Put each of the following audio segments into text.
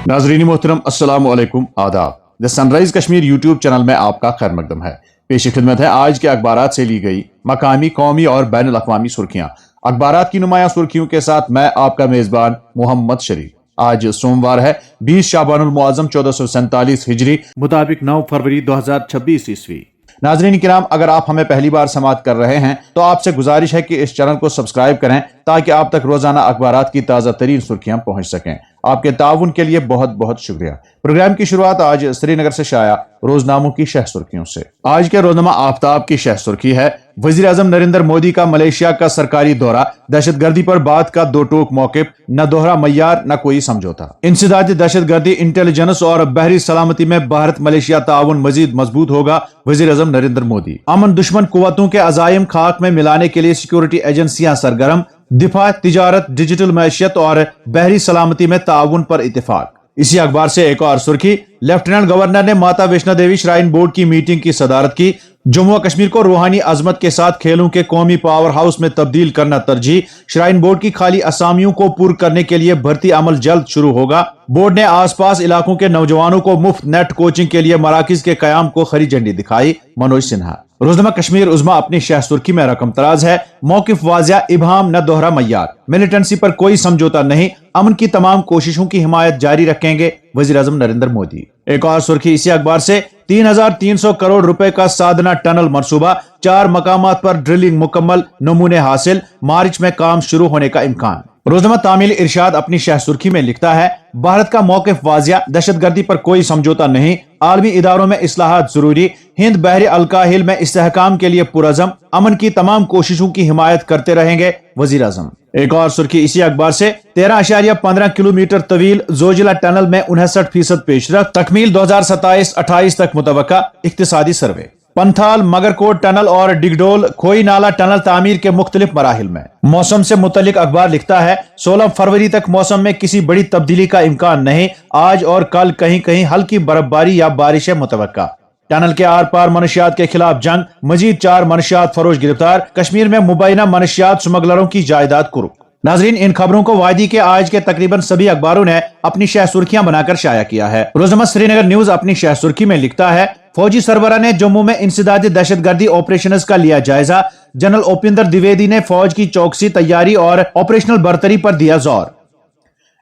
नाजरीन मोहतरम अस्सलाम वालेकुम आदाब। The sunrise Kashmir YouTube channel में आपका खैर मकदम है। पेश खिदमत है आज के अखबारात से ली गई मकामी, कौमी और बैन अल-अक़वामी सुर्खियां। अखबारात की नुमाया सुर्खियों के साथ मैं आपका मेजबान मोहम्मद शरीफ। आज सोमवार है 20 शाबानुल मुअज़्ज़म 1447 हिजरी मुताबिक 9 फरवरी 2026 ईस्वी। नाजरीन किराम, अगर आप हमें पहली बार समाअत कर रहे हैं तो आपसे गुजारिश है कि इस चैनल को सब्सक्राइब करें ताकि आप तक रोजाना अखबारात की ताज़ा तरीन सुर्खियां पहुंच सकें। आपके ताउन के लिए बहुत बहुत शुक्रिया। प्रोग्राम की शुरुआत आज श्रीनगर से शाया रोजनामों की शह सुर्खियों से। आज के रोजनामा आफ्ताब की शह सुर्खी है, वजीर आजम नरेंद्र मोदी का मलेशिया का सरकारी दौरा, दहशतगर्दी पर बात का दो टोक मौक़िफ़, न दोहरा मय्यार न कोई समझौता। इंसदादी दहशतगर्दी, इंटेलिजेंस और बहरी सलामती में भारत मलेशिया ताउन मजीद मजबूत होगा, वजीर आजम नरेंद्र मोदी। अमन दुश्मन कुव्वतों के अज़ाइम खाक में मिलाने के लिए सिक्योरिटी एजेंसियां सरगर्म, दिफा, तिजारत, डिजिटल मैशियत और बहरी सलामती में ताउन पर इत्तेफाक। इसी अखबार से एक और सुर्खी, लेफ्टिनेंट गवर्नर ने माता वैष्णो देवी श्राइन बोर्ड की मीटिंग की सदारत की, जम्मू कश्मीर को रूहानी अजमत के साथ खेलों के कौमी पावर हाउस में तब्दील करना तरजीह, श्राइन बोर्ड की खाली असामियों को पूर्ण करने के लिए भर्ती अमल जल्द शुरू होगा। बोर्ड ने आसपास इलाकों के नौजवानों को मुफ्त नेट कोचिंग के लिए मराकिज के कयाम को हरी झंडी दिखाई, मनोज सिन्हा। रोजनामा कश्मीर उज़्मा अपनी शह सुर्खी में रकम तराज है, मौकिफ वाज़िया, इबहाम न दोहरा मय्यार, मिलिटेंसी पर कोई समझौता नहीं, अमन की तमाम कोशिशों की हिमायत जारी रखेंगे, वज़ीर आज़म नरेंद्र मोदी। एक और सुर्खी इसी अखबार से, 3300 करोड़ रुपए का साधना टनल मंसूबा, 4 मकामात पर ड्रिलिंग मुकम्मल, नमूने हासिल, मार्च में काम शुरू होने का इम्कान। रोजनामा तामील इरशाद अपनी शह सुर्खी में लिखता है, भारत का मौक़िफ़ वाज़िया, दहशतगर्दी पर कोई समझौता नहीं, आलमी इदारों में इस्लाहात जरूरी, हिंद बहरी अलकाहिल में इस्तेहकाम के लिए पुरअज़म, अमन की तमाम कोशिशों की हिमायत करते रहेंगे, वज़ीर आज़म। एक और सुर्खी इसी अखबार से, 13.15 किलोमीटर तवील जोजिला टनल में 59% पेशरफ, तकमील 2027-28 तक मुतवक्का, इक्तिसादी सर्वे। पंथाल, मगरकोट टनल और डिगडोल खोई नाला टनल तामीर के मुख्तलिफ मराहिल में। मौसम से मुतल्लिक अखबार लिखता है, 16 फरवरी तक मौसम में किसी बड़ी तब्दीली का इम्कान नहीं, आज और कल कहीं कहीं हल्की बर्फबारी या बारिश है मुतवक्का। टनल के आर पार मनशियात के खिलाफ जंग, मजीद 4 मनशियात फरोश गिरफ्तार, कश्मीर में मुबैना मनशियात स्मगलरों की जायदाद कुर्क। नाजरीन, इन खबरों को वायदी के आज के तकरीबन सभी अखबारों ने अपनी शह सुर्खियां बनाकर शाया किया है। रोजनामा श्रीनगर न्यूज अपनी शह सुर्खी में लिखता है, फौजी सरबरा ने जम्मू में इंसदादी दहशतगर्दी ऑपरेशन का लिया जायजा, जनरल ओपिंदर द्विवेदी ने फौज की चौकसी, तैयारी और ऑपरेशनल बर्तरी पर दिया जोर।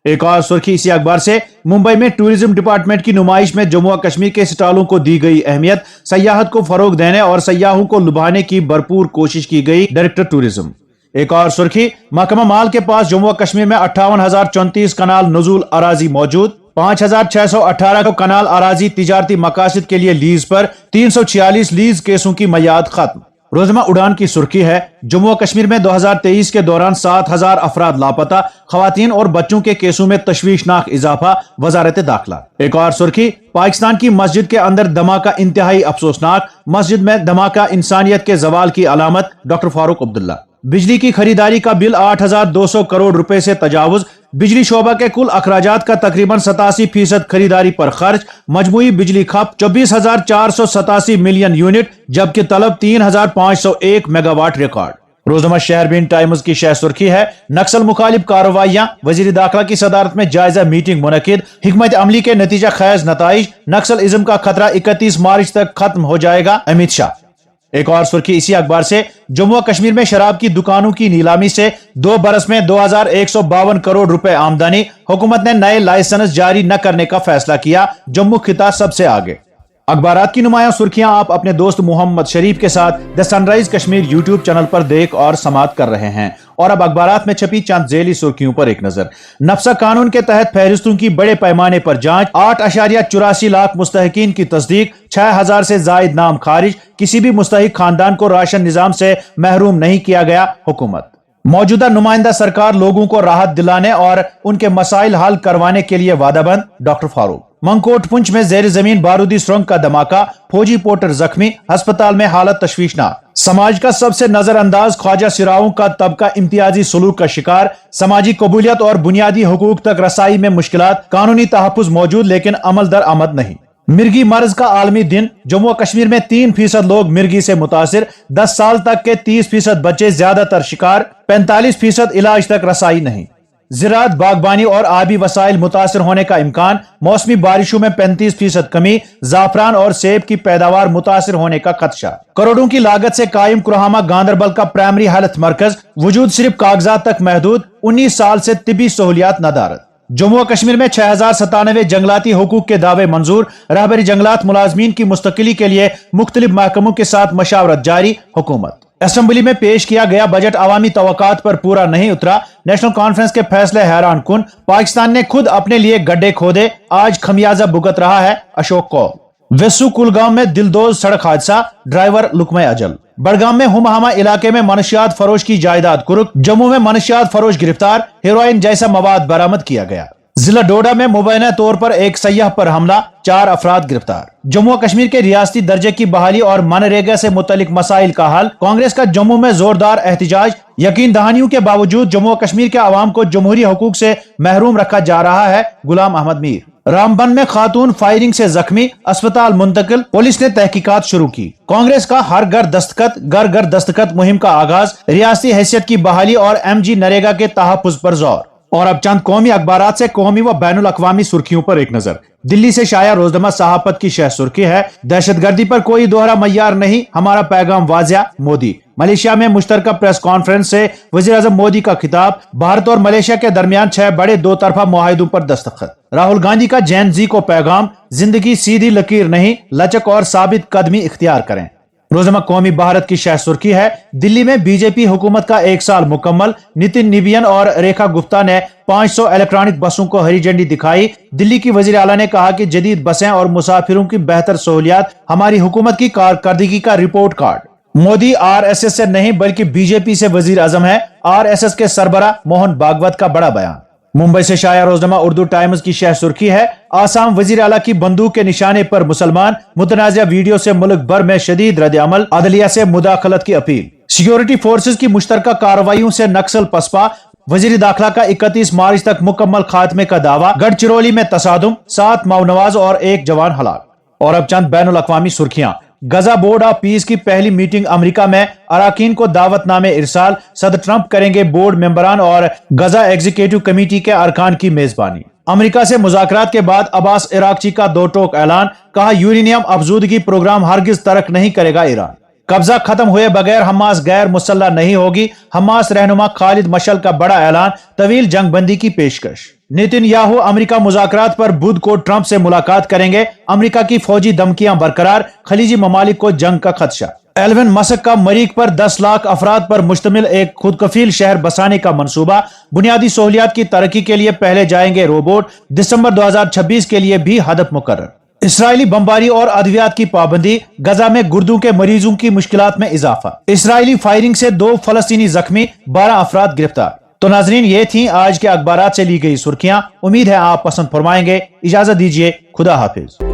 एक और सुर्खी इसी अखबार से, मुंबई में टूरिज्म डिपार्टमेंट की नुमाइश में जम्मू कश्मीर के स्टॉलों को दी गई अहमियत, सयाहत को फरोग देने और सयाहों को लुभाने की भरपूर कोशिश की गई, डायरेक्टर टूरिज्म। एक और सुर्खी, महकमा माल के पास जम्मू कश्मीर में 58,034 कनाल नजुल अराजी मौजूद, 5,618 कनाल अराजी तिजारती मकासद के लिए लीज पर, 346 लीज केसों की मयाद खत्म। रोजनामा उड़ान की सुर्खी है, जम्मू कश्मीर में 2023 के दौरान 7,000 अफराद लापता, खवातीन और बच्चों के केसों में तशवीशनाक इजाफा, वजारत दाखिला। एक और सुर्खी, पाकिस्तान की मस्जिद के अंदर धमाका इंतहाई अफसोसनाक, मस्जिद में धमाका इंसानियत के जवाल की अलामत, डॉक्टर फारूक अब्दुल्ला। बिजली की खरीदारी का बिल 8,200 करोड़ रुपए से तजावुज, बिजली शोबा के कुल अखराजात का तकरीबन 87% खरीदारी पर खर्च, मजमूई बिजली खप 24,487 मिलियन यूनिट, जबकि तलब 3,501 मेगावाट रिकॉर्ड। रोजनामा शहरबीन टाइम्स की शह सुर्खी है, नक्सल मुखालिफ कार्रवाइयां, वजीर दाखिला की सदारत में जायजा मीटिंग मुनकिद, हिकमत अमली के नतीजा खैज नताइज, नक्सल इज्म का खतरा 31 मार्च तक खत्म हो जाएगा, अमित शाह। एक और सुर्खी इसी अखबार से, जम्मू कश्मीर में शराब की दुकानों की नीलामी से 2 बरस में 2,152 करोड़ रुपए आमदनी, हुकूमत ने नए लाइसेंस जारी न करने का फैसला किया, जम्मू खिता सबसे आगे। अखबारात की नुमाया सुर्खियां आप अपने दोस्त मोहम्मद शरीफ के साथ the sunrise Kashmir YouTube channel पर देख और समाअत कर रहे हैं। और अब अखबारात में छपी चंद झेली सुर्खियों पर एक नजर। नफ्सा कानून के तहत फहरिस्तों की बड़े पैमाने पर जांच, 8.84 लाख मुस्तहिकीन की तस्दीक, 6,000 से जायद नाम खारिज, किसी भी मुस्तहिक खानदान को राशन निजाम से महरूम नहीं किया गया, हुकूमत। मौजूदा नुमाइंदा सरकार लोगों को राहत दिलाने और उनके मसाइल हल करवाने के लिए वादाबंद, डॉक्टर फारूक। मंगकोट पुंछ में जेर जमीन बारूदी सुरंग का धमाका, फौजी पोर्टर जख्मी, अस्पताल में हालत तशवीशनाक। समाज का सबसे नजरअंदाज ख्वाजा सिराओं का तबका इम्तियाजी सलूक का शिकार, समाजी कबूलियत और बुनियादी हुकूक तक रसाई में मुश्किलात, कानूनी तहफ्फुज मौजूद लेकिन अमल दर आमद नहीं। मिर्गी मर्ज का आलमी दिन, जम्मू कश्मीर में 3% लोग मिर्गी से मुतासिर, 10 साल तक के 30% बच्चे ज्यादातर शिकार, 45% इलाज तक रसाई नहीं। زراعت، باغبانی اور آبی وسائل متاثر ہونے کا امکان، موسمی بارشوں میں 35% کمی، زعفران اور سیب کی پیداوار متاثر ہونے کا خدشہ۔ کروڑوں کی لاگت سے قائم کرہامہ گاندربل کا پرائمری ہیلتھ مرکز، وجود صرف کاغذات تک محدود، 19 سال سے طبی سہولیات ندارد۔ جموں و کشمیر میں 6097 جنگلاتی حقوق کے دعوے منظور، رہبری جنگلات ملازمین کی مستقلی کے لیے مختلف محکموں کے ساتھ مشاورت جاری، حکومت۔ اسمبلی میں پیش کیا گیا بجٹ عوامی توقعات پر پورا نہیں اترا، نیشنل کانفرنس کے فیصلے حیران کن، پاکستان نے خود اپنے لیے گڈھے کھودے، آج خمیازہ بھگت رہا ہے، اشوک کول۔ ویسو کولگام میں دلدوز سڑک حادثہ، ڈرائیور لقمہ اجل۔ بڑگام میں ہم ہمہ علاقے میں منشیات فروش کی جائیداد قرق، جموں میں منشیات فروش گرفتار، ہیروئن جیسا مواد برآمد کیا گیا۔ ضلع ڈوڈا میں مبینہ طور پر ایک سیاح پر حملہ، 4 افراد گرفتار۔ جموں و کشمیر کے ریاستی درجے کی بحالی اور منریگا سے متعلق مسائل کا حل، کانگریس کا جموں میں زوردار احتجاج، یقین دہانیوں کے باوجود جموں و کشمیر کے عوام کو جمہوری حقوق سے محروم رکھا جا رہا ہے، غلام احمد میر۔ رامبن میں خاتون فائرنگ سے زخمی، اسپتال منتقل، پولیس نے تحقیقات شروع کی۔ کانگریس کا ہر گھر دستخط، گھر گھر دستخط مہم کا آغاز، ریاستی حیثیت کی بحالی اور ایم جی نریگا کے تحفظ پر زور۔ اور اب چند قومی اخبارات سے قومی و بین الاقوامی سرخیوں پر ایک نظر۔ دلی سے شائع روزنامہ صحافت کی شہ سرخی ہے، دہشت گردی پر کوئی دوہرا معیار نہیں، ہمارا پیغام واضح، مودی۔ ملیشیا میں مشترکہ پریس کانفرنس سے وزیر اعظم مودی کا خطاب، بھارت اور ملیشیا کے درمیان 6 بڑے 2 طرفہ معاہدوں پر دستخط۔ راہل گاندھی کا جین زی کو پیغام، زندگی سیدھی لکیر نہیں، لچک اور ثابت قدمی اختیار کریں۔ روزنامہ قومی بھارت کی شہ سرخی ہے، دلی میں بی جے پی حکومت کا 1 سال مکمل، نتن نیبین اور ریکھا گپتا نے 500 الیکٹرانک بسوں کو ہری جھنڈی دکھائی۔ دلی کی وزیر اعلیٰ نے کہا کہ جدید بسیں اور مسافروں کی بہتر سہولیات ہماری حکومت کی کارکردگی کا report card. Modi R S S سے نہیں بلکہ بی جے پی سے وزیر اعظم ہے، آر ایس ایس کے سربراہ موہن بھاگوت کا بڑا بیان۔ ممبئی سے شائع روزنامہ اردو ٹائمز کی شہ سرخی ہے، آسام وزیر اعلیٰ کی بندوق کے نشانے پر مسلمان، متنازع ویڈیو سے ملک بھر میں شدید رد عمل، عدلیہ سے مداخلت کی اپیل۔ سیکیورٹی فورسز کی مشترکہ کارروائیوں سے نکسل پسپا، وزیر داخلہ کا 31 مارچ تک مکمل خاتمے کا دعویٰ، گڑھ چرولی میں تصادم، 7 ماؤنواز اور 1 جوان ہلاک۔ اور اب چند بین الاقوامی سرخیاں۔ غزہ بورڈ آف پیس کی پہلی میٹنگ امریکہ میں، اراکین کو دعوت نامے ارسال، صدر ٹرمپ کریں گے بورڈ ممبران اور غزہ ایگزیکٹو کمیٹی کے ارکان کی میزبانی۔ امریکہ سے مذاکرات کے بعد عباس عراقچی کا 2 ٹوک اعلان، کہا یورینیم افزودگی پروگرام ہرگز ترک نہیں کرے گا ایران۔ قبضہ ختم ہوئے بغیر حماس غیر مسلح نہیں ہوگی، حماس رہنما خالد مشعل کا بڑا اعلان، طویل جنگ بندی کی پیشکش۔ نیتن یاہو امریکہ مذاکرات پر بدھ کو ٹرمپ سے ملاقات کریں گے، امریکہ کی فوجی دھمکیاں برقرار، خلیجی ممالک کو جنگ کا خدشہ۔ ایلون مسک کا مریخ پر 10 لاکھ افراد پر مشتمل ایک خود کفیل شہر بسانے کا منصوبہ، بنیادی سہولیات کی ترقی کے لیے پہلے جائیں گے روبوٹ، دسمبر 2026 کے لیے بھی ہدف مقرر۔ اسرائیلی بمباری اور ادویات کی پابندی، غزہ میں گردوں کے مریضوں کی مشکلات میں اضافہ۔ اسرائیلی فائرنگ سے 2 فلسطینی زخمی، 12 افراد گرفتار۔ تو ناظرین، یہ تھیں آج کے اخبارات سے لی گئی سرخیاں، امید ہے آپ پسند فرمائیں گے۔ اجازت دیجیے، خدا حافظ۔